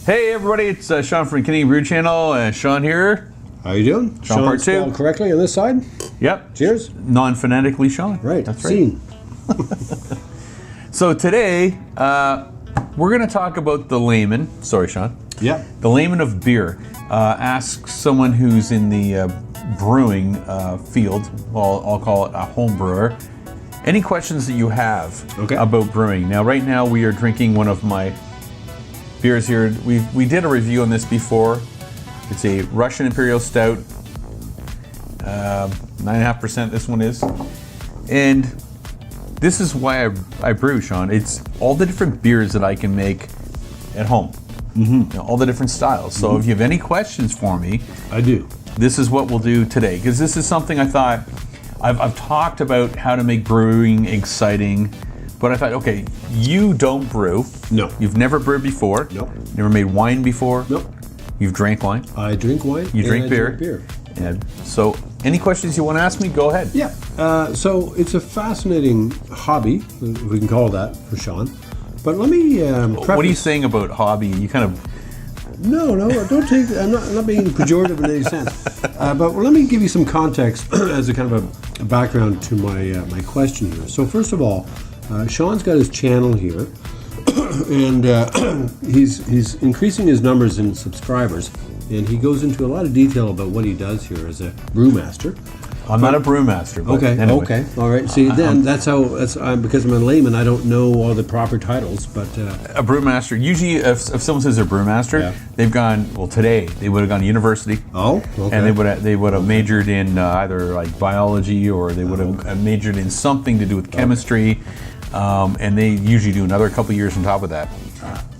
Hey everybody, it's Sean from Canadian Brew Channel. Sean here. How you doing? Sean part two. Spelled correctly on this side? Yep. Cheers. Non-phonetically Sean. Right. That's right. Scene. So today, we're going to talk about the layman. Sorry, Sean. Yeah. The layman of beer. Ask someone who's in the brewing field. Well, I'll call it a home brewer. Any questions that you have about brewing. Now, right now we are drinking one of my beers here. We did a review on this before. It's a Russian Imperial Stout. 9.5% this one is. And this is why I brew, Sean. It's all the different beers that I can make at home. You know, all the different styles. So if you have any questions for me, I do. This is what we'll do today. Because this is something I thought, I've talked about how to make brewing exciting. But I thought, okay, you don't brew. No. You've never brewed before. Nope. Never made wine before. Nope. You've drank wine. I drink wine. You drink beer. Drink beer. And so, any questions you want to ask me, go ahead. Yeah. So it's a fascinating hobby, if we can call it that, for Sean. But let me What are you saying about hobby? You kind of... No, don't take. I'm not being pejorative in any sense. But let me give you some context as a kind of a background to my question here. So first of all, Sean's got his channel here, and he's increasing his numbers in subscribers, and he goes into a lot of detail about what he does here as a brewmaster. I'm not a brewmaster. But anyway. Okay, all right. See, then that's because I'm a layman. I don't know all the proper titles, but a brewmaster. Usually, if someone says they're a brewmaster, they've gone. Well, today they would have gone to university. Oh, okay. And they would have majored in either like biology, or they would have majored in something to do with chemistry. And they usually do another couple years on top of that.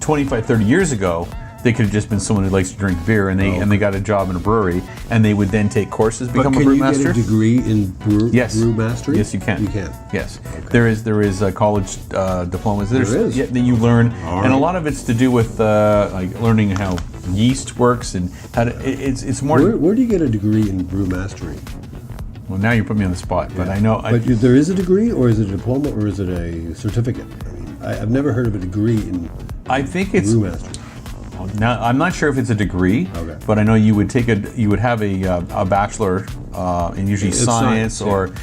25, 30 years ago, they could have just been someone who likes to drink beer, and they got a job in a brewery, and they would then take courses, become a brewmaster. Can you get a degree in brew mastery? Yes, you can. You can. Yes, there is college diplomas. There is. That you learn, and a lot of it's to do with like learning how yeast works and how to. It's more. Where do you get a degree in brew mastery? Well, now you put me on the spot, but I know. But there is a degree, or is it a diploma, or is it a certificate? I mean, I've never heard of a degree in. I think it's brew mastery. Now, I'm not sure if it's a degree, but I know you would have a bachelor in usually science or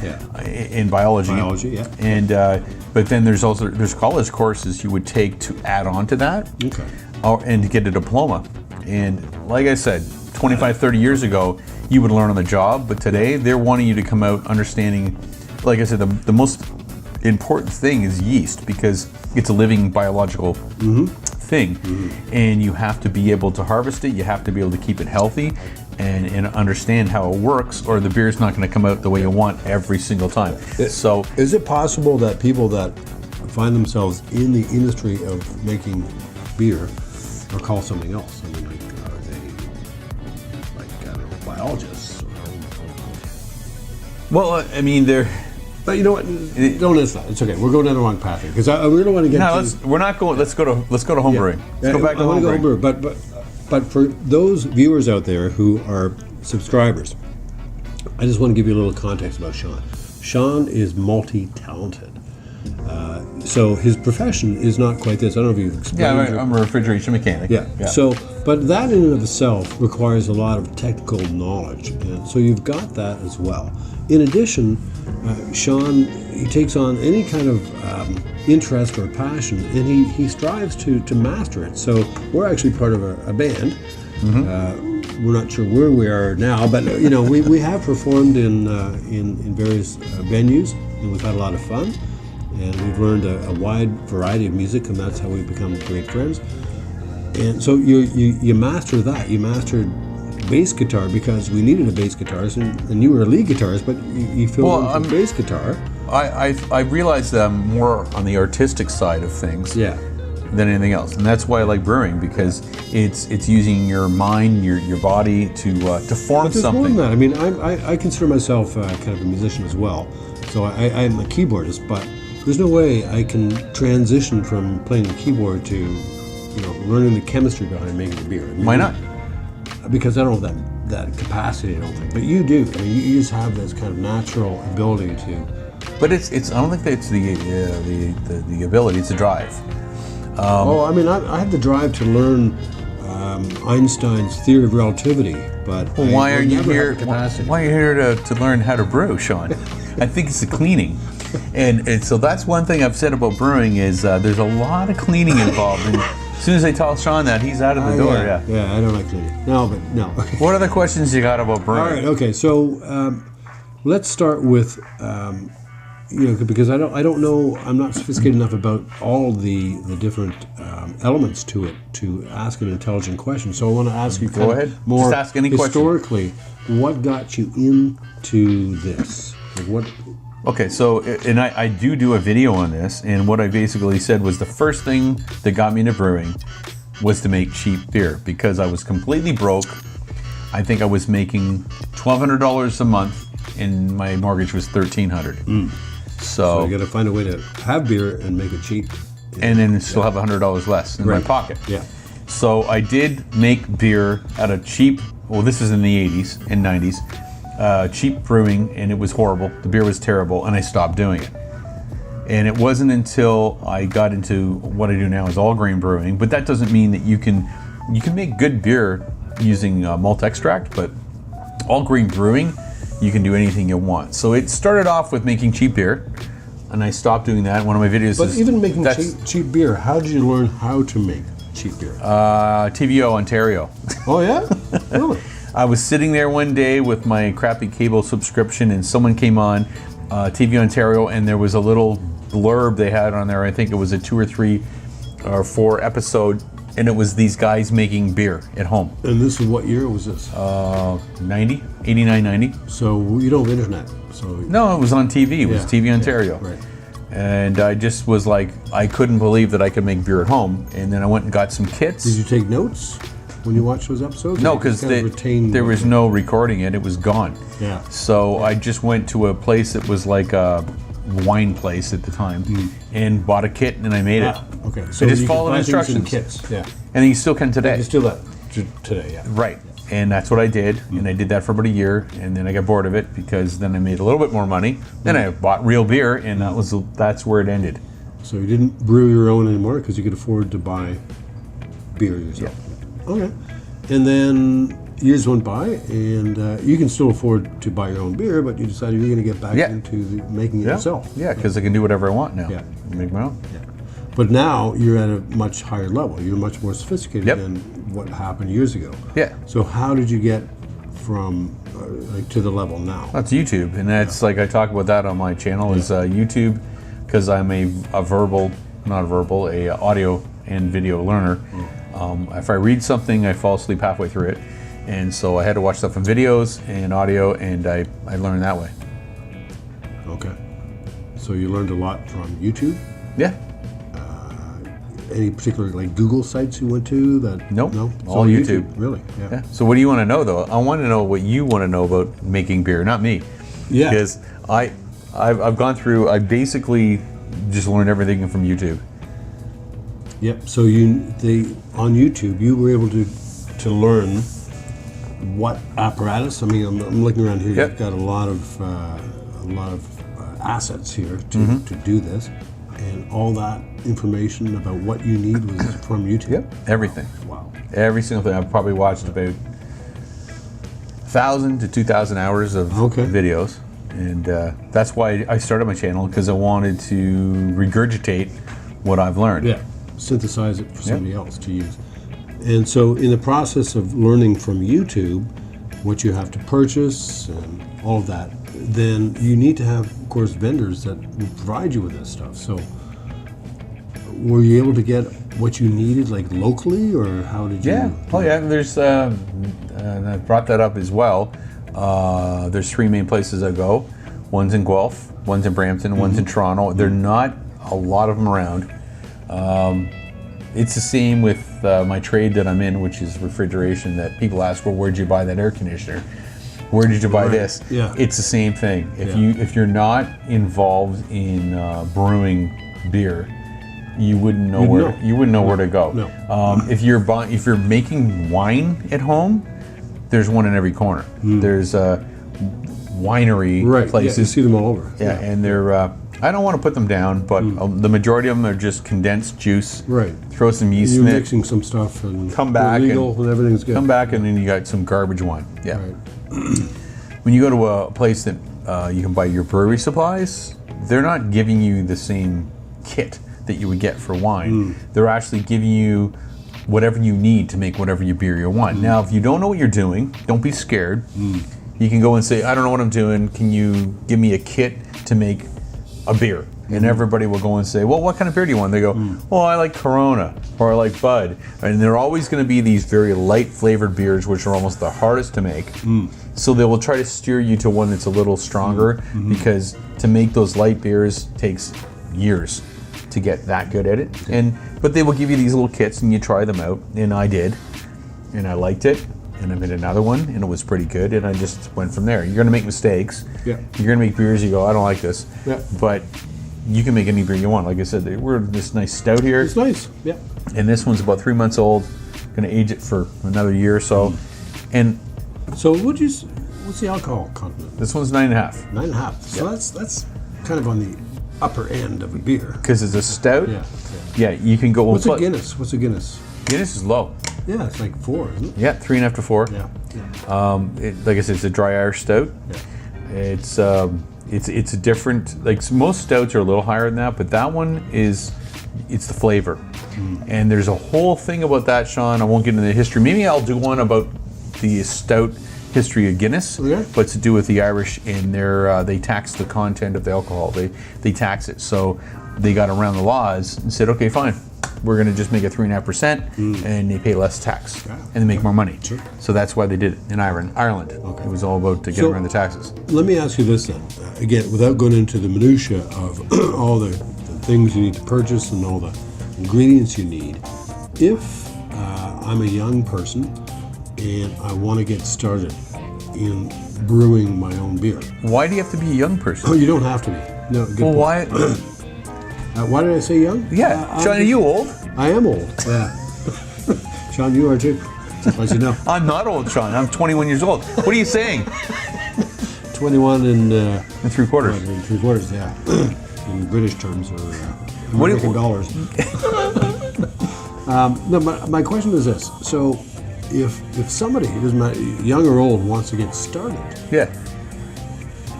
in biology. Biology, yeah. And but then there's college courses you would take to add on to that, and to get a diploma. And like I said, 25, 30 years ago, you would learn on the job, but today they're wanting you to come out understanding. Like I said, the most important thing is yeast, because it's a living biological thing, and you have to be able to harvest it. You have to be able to keep it healthy and understand how it works, or the beer's not going to come out the way you want every single time. So is it possible that people that find themselves in the industry of making beer are called something else? I mean, like, are they like, I don't know, biologists? Well, I mean, they're... But you know what? Don't answer that. It's okay. We're going down the wrong path here, because I really want to get. No, we're not going. Let's go to home brewing. Let's go back to home brewing. But for those viewers out there who are subscribers, I just want to give you a little context about Sean. Sean is multi-talented. So his profession is not quite this. I don't know if you've explained. Yeah, I'm a refrigeration mechanic. Yeah. So, but that in and of itself requires a lot of technical knowledge, and so you've got that as well. In addition, Sean, he takes on any kind of interest or passion, and he strives to master it. So we're actually part of a band. We're not sure where we are now, but you know, we have performed in various venues, and we've had a lot of fun, and we've learned a wide variety of music, and that's how we've become great friends. And so you master that. You mastered bass guitar because we needed a bass guitarist, and you were a lead guitarist, but you filled in for bass guitar. I realized that I'm more on the artistic side of things than anything else, and that's why I like brewing, because it's using your mind, your body to form something. More than that. I mean, I consider myself kind of a musician as well, so I'm a keyboardist, but there's no way I can transition from playing the keyboard to learning the chemistry behind making the beer. I mean, why not? Because I don't have that capacity, I don't think. But you do. I mean, you just have this kind of natural ability to. But it's. I don't think that it's the ability. It's a drive. I mean, I had the drive to learn Einstein's theory of relativity, but Well, why I are will you never have here? the capacity. Why are you here to learn how to brew, Sean? I think it's the cleaning, and so that's one thing I've said about brewing is there's a lot of cleaning involved. And as soon as I tell Sean that, he's out of the door. Yeah, I don't like cleaning. No, but no. What other questions you got about brewing? All right. Okay. So let's start with because I don't know. I'm not sophisticated enough about all the different elements to it to ask an intelligent question. So I want to ask you Go ahead. more Just ask any question. historically. What got you into this? Like what? Okay, so and I do a video on this, and what I basically said was the first thing that got me into brewing was to make cheap beer because I was completely broke. I think I was making $1,200 a month, and my mortgage was $1,300. So you got to find a way to have beer and make it cheap, and then still have $100 less in my pocket. Yeah. So I did make beer at a cheap. Well, this is in the 80s and 90s. Cheap brewing, and it was horrible. The beer was terrible, and I stopped doing it. And it wasn't until I got into what I do now is all grain brewing, but that doesn't mean that you can make good beer using malt extract, but all grain brewing, you can do anything you want. So it started off with making cheap beer, and I stopped doing that. One of my videos But is even making cheap beer, how did you learn how to make cheap beer? TVO Ontario. Oh yeah, really? I was sitting there one day with my crappy cable subscription, and someone came on TV Ontario, and there was a little blurb they had on there. I think it was a 2 or 3 or 4 episode, and it was these guys making beer at home. And this is what year was this? 90, 89, 90. So you don't have internet. So No, it was on TV. It was TV Ontario. Right. And I just was like, I couldn't believe that I could make beer at home. And then I went and got some kits. Did you take notes when you watched those episodes? No, because there was no recording it. It was gone. Yeah. So I just went to a place that was like a wine place at the time and bought a kit, and I made it. Okay. So I just you followed can buy things in instructions. kits. Yeah. And you still can today. You still that today. Yeah. Right. And that's what I did. And I did that for about a year, and then I got bored of it because then I made a little bit more money. Then I bought real beer, and that's where it ended. So you didn't brew your own anymore because you could afford to buy beer yourself. Yeah. Okay. And then years went by, and you can still afford to buy your own beer, but you decided you're going to get back into making it yourself. Yeah, because I can do whatever I want now. Yeah. Make my own. Yeah. But now you're at a much higher level. You're much more sophisticated than what happened years ago. Yeah. So how did you get from to the level now? That's YouTube, and that's like I talk about that on my channel is YouTube, because I'm a audio and video learner. If I read something, I fall asleep halfway through it, and so I had to watch stuff in videos and audio, and I learned that way. Okay. So you learned a lot from YouTube? Yeah. Any particular like Google sites you went to that? Nope. No. All So YouTube. Really? Yeah. Yeah. So what do you want to know though? I want to know what you want to know about making beer, not me. Yeah. Because I've gone through. I basically just learned everything from YouTube. Yep. So on YouTube you were able to learn what apparatus. I mean, I'm looking around here. Yep. You've got a lot of assets here to do this, and all that information about what you need was from YouTube. Yep. Everything. Wow. Every single thing. I've probably watched about 1,000 to 2,000 hours of videos, and that's why I started my channel, because I wanted to regurgitate what I've learned. Yeah. Synthesize it for somebody else to use. And so in the process of learning from YouTube what you have to purchase and all of that, then you need to have, of course, vendors that will provide you with this stuff. So were you able to get what you needed like locally, or how did you? Yeah. Oh yeah. There's and I brought that up as well. There's 3 main places I go. One's in Guelph, one's in Brampton, one's in Toronto. They're not a lot of them around. It's the same with my trade that I'm in, which is refrigeration, that people ask, well, where'd you buy that air conditioner? Where did you buy this? Yeah. It's the same thing. If you're not involved in brewing beer, you wouldn't know where to go. No. If you're making wine at home, there's one in every corner. There's Right. Yeah, you places. see them all over. Yeah, and they're. I don't want to put them down, but the majority of them are just condensed juice. Right. Throw some yeast You're in it. mixing some stuff and Come back legal and and everything's good. Come back and then you got some garbage wine. Yeah. Right. When you go to a place that you can buy your brewery supplies, they're not giving you the same kit that you would get for wine. They're actually giving you whatever you need to make whatever your beer you want. Now, if you don't know what you're doing, don't be scared. You can go and say, I don't know what I'm doing. Can you give me a kit to make a beer? And everybody will go and say, well, what kind of beer do you want? They go, well, I like Corona or I like Bud. And they're always going to be these very light flavored beers, which are almost the hardest to make. So they will try to steer you to one that's a little stronger because to make those light beers takes years to get that good at it. But they will give you these little kits and you try them out. And I did. And I liked it. And I made another one and it was pretty good. And I just went from there. You're going to make mistakes. Yeah. You're going to make beers, you go, I don't like this. Yeah. But you can make any beer you want. Like I said, we're this nice stout here. It's nice. Yeah. And this one's about 3 months old. Going to age it for another year or so. And So what's the alcohol content? this one's 9.5. 9.5. So that's kind of on the upper end of a beer. Because it's a stout. Yeah. Yeah, you can go. What's a Guinness? What's a Guinness? Guinness is low. Yeah, it's like 4, isn't it? Yeah, 3.5 to 4. Yeah. Like I said, it's a dry Irish stout. Yeah. It's a different. Like most stouts are a little higher than that, but that one is. It's the flavor, and there's a whole thing about that, Sean. I won't get into the history. Maybe I'll do one about the stout history of Guinness, but to do with the Irish and they tax the content of the alcohol. They tax it, so they got around the laws and said, okay, fine. We're going to just make it 3.5%, and they pay less tax, and they make more money. Sure. So that's why they did it in Ireland. Okay. It was all about to get around the taxes. Let me ask you this then. Again, without going into the minutia of all the things you need to purchase and all the ingredients you need, if I'm a young person and I want to get started in brewing my own beer. Why do you have to be a young person? Oh, you don't have to be. No. Good point. Why? Why did I say young? Yeah, Sean, are you old? I am old. Yeah. Sean, you are too. Just let you know. I'm not old, Sean. I'm 21 years old. What are you saying? 21 and... And 3/4. And 3/4, yeah. In British terms, or What do you- American dollars. No, my question is this. So, if somebody, it doesn't matter, young or old, wants to get started Yeah.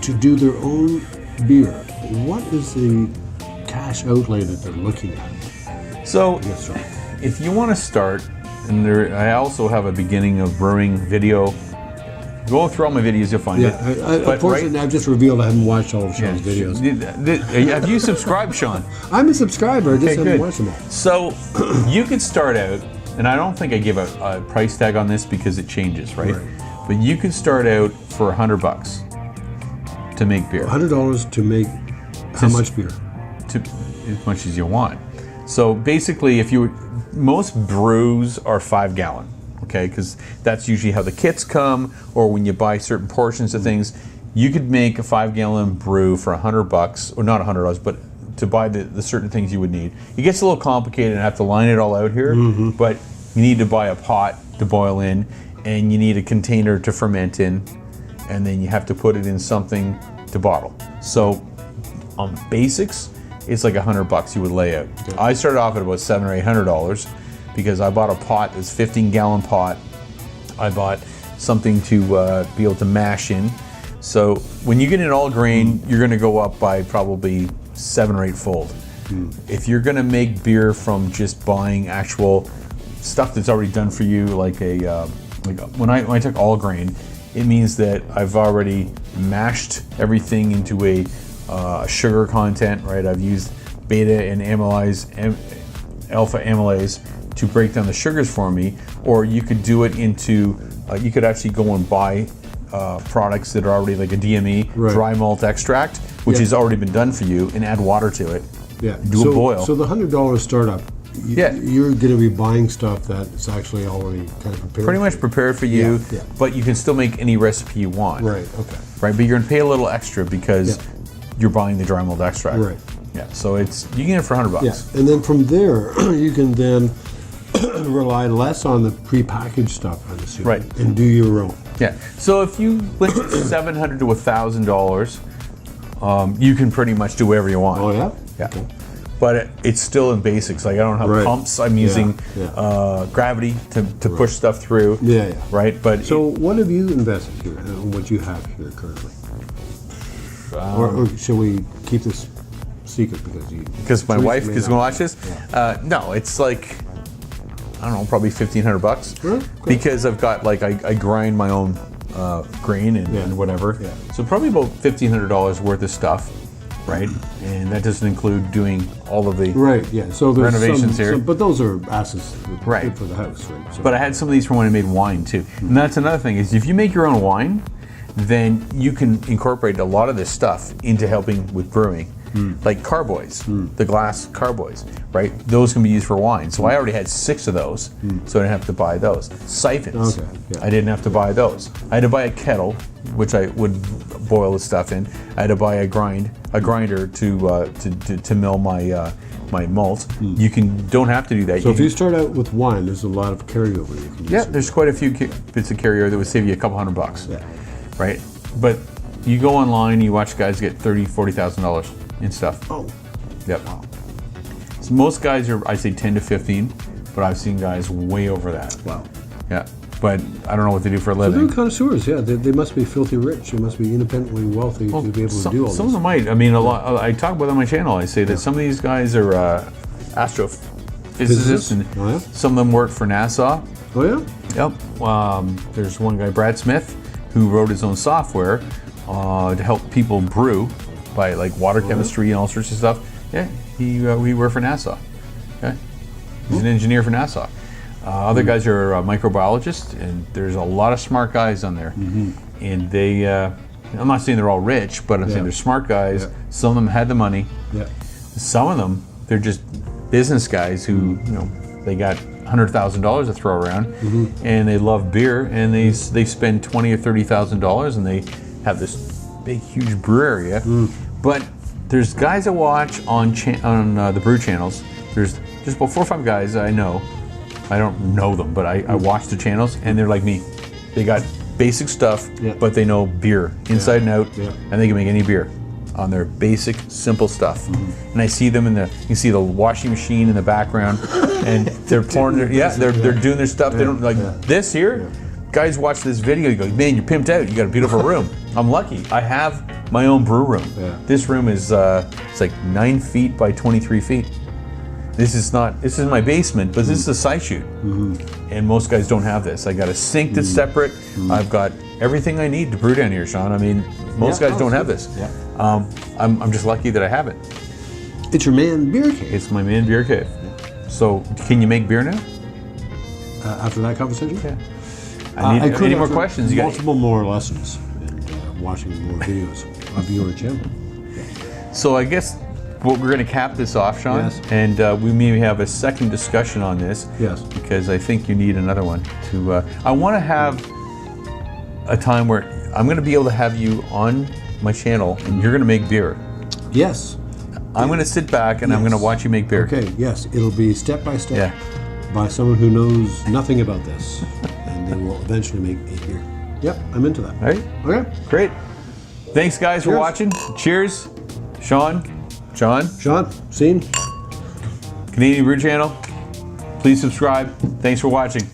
to do their own beer, what is the cash outlay that they're looking at? So, Yes, sir. if you want to start, and I also have a beginning of brewing video. Go through all my videos, you'll find Yeah, it. But unfortunately, I've just revealed I haven't watched all of Sean's videos. Have you subscribed, Sean? I'm a subscriber, I just Okay, haven't good. watched them all. So you could start out, and I don't think I give a price tag on this because it changes, right? But you could start out for $100 to make beer. $100 to make how much beer? To as much as you want. So basically, most brews are 5 gallon, okay? Because that's usually how the kits come, or when you buy certain portions of things. You could make a 5 gallon brew for $100, or not $100, but to buy the certain things you would need. It gets a little complicated and I have to line it all out here, but you need to buy a pot to boil in, and you need a container to ferment in, and then you have to put it in something to bottle. So on basics, it's like $100 you would lay out. Okay. I started off at about $700 or $800 because I bought a pot, this 15-gallon pot. I bought something to be able to mash in. So when you get an all grain, you're going to go up by probably 7 or 8 fold. If you're going to make beer from just buying actual stuff that's already done for you, like when I took all grain, it means that I've already mashed everything into a sugar content, right? I've used beta and alpha amylase to break down the sugars for me, or you could do it into, you could actually go and buy products that are already like a DME, dry malt extract, which has already been done for you, and add water to it. Yeah. Do a boil. So the $100 startup, Yeah. you're going to be buying stuff that's actually already kind of prepared. Pretty much prepared for you, Yeah. but you can still make any recipe you want. Right. Okay. Right, but you're gonna pay a little extra because you're buying the dry malt extract. Right. Yeah, so you can get it for $100. Yeah. And then from there, you can then rely less on the prepackaged stuff, I'm assuming, Right. and do your own. Yeah. So if you went $700 to $1,000, you can pretty much do whatever you want. Oh yeah. Yeah. Okay. But it's still in basics. Like I don't have Right. pumps. I'm using Yeah. gravity to push stuff through. Yeah, yeah. Right. But So what have you invested here, and what you have here currently? Or shall we keep this secret because my wife is going to watch this. Yeah. No, it's like I don't know, probably $1,500. Okay. Because I've got like I grind my own grain and whatever. Yeah. So probably about $1,500 worth of stuff, right? And that doesn't include doing all of the Right. Yeah. So there's renovations here. but those are assets Right. good for the house, right? So, But I had some of these from when I made wine too. And that's another thing is if you make your own wine, then you can incorporate a lot of this stuff into helping with brewing. Like carboys, the glass carboys, right? Those can be used for wine. So I already had 6 of those, so I didn't have to buy those. Siphons, Okay, yeah. I didn't have to buy those. I had to buy a kettle, which I would boil the stuff in. I had to buy a grinder to mill my malt. You don't have to do that. so if you start out with wine, there's a lot of carryover you can use. Yeah, there's quite a few bits of carryover that would save you a couple $100, Yeah. right? But you go online, you watch guys get $30,000, $40,000 in stuff. Oh. Yep. So most guys are, I'd say 10 to 15, but I've seen guys way over that. Wow. Yeah, but I don't know what they do for a They're living. connoisseurs, yeah. They must be filthy rich. They must be independently wealthy to be able to do all Some of this. them might. I mean, a lot. I talk about on my channel. I say that some of these guys are astrophysicists, Physicists? and Oh, yeah? some of them work for NASA. Oh yeah. Yep. There's one guy, Brad Smith, who wrote his own software to help people brew by like water chemistry and all sorts of stuff. Yeah, he worked for NASA. Okay, he's an engineer for NASA. Other guys are microbiologists, and there's a lot of smart guys on there. And they, I'm not saying they're all rich, but I'm saying they're smart guys. Yeah. Some of them had the money. Yeah. Some of them, they're just business guys who, they got $100,000 to throw around, and they love beer, and they spend $20,000 or $30,000, and they have this big, huge brew area. But there's guys I watch on the brew channels. There's just about 4 or 5 guys I know. I don't know them, but I watch the channels, and they're like me. They got basic stuff, but they know beer inside and out, and they can make any beer on their basic, simple stuff. And I see them you can see the washing machine in the background, and they're pouring they're doing their stuff. They don't like this here. Guys watch this video, you go, man, you're pimped out. You got a beautiful room. I'm lucky. I have my own brew room. This room is it's like 9 feet by 23 feet. This is my basement, but this is a side chute. And most guys don't have this. I got a sink that's separate. I've got everything I need to brew down here, Sean. I mean, most guys don't have this. I'm just lucky that I have it. It's your man beer cave. It's my man beer cave. So, can you make beer now? After that conversation? Yeah. I need any more after questions? You got multiple more lessons and watching more videos of your channel. So I guess we're going to cap this off, Sean, Yes. and we may have a second discussion on this. Yes. Because I think you need another one to. I want to have a time where I'm going to be able to have you on my channel, and you're going to make beer. Yes. I'm going to sit back and I'm going to watch you make beer. Okay. Yes. It'll be step by step Yeah. by someone who knows nothing about this, and they will eventually make a beer. Yep. I'm into that. All right. Okay. Great. Thanks, guys, for Cheers. watching. Cheers, Sean, John, Sean, Scene. Canadian Brew Channel. Please subscribe. Thanks for watching.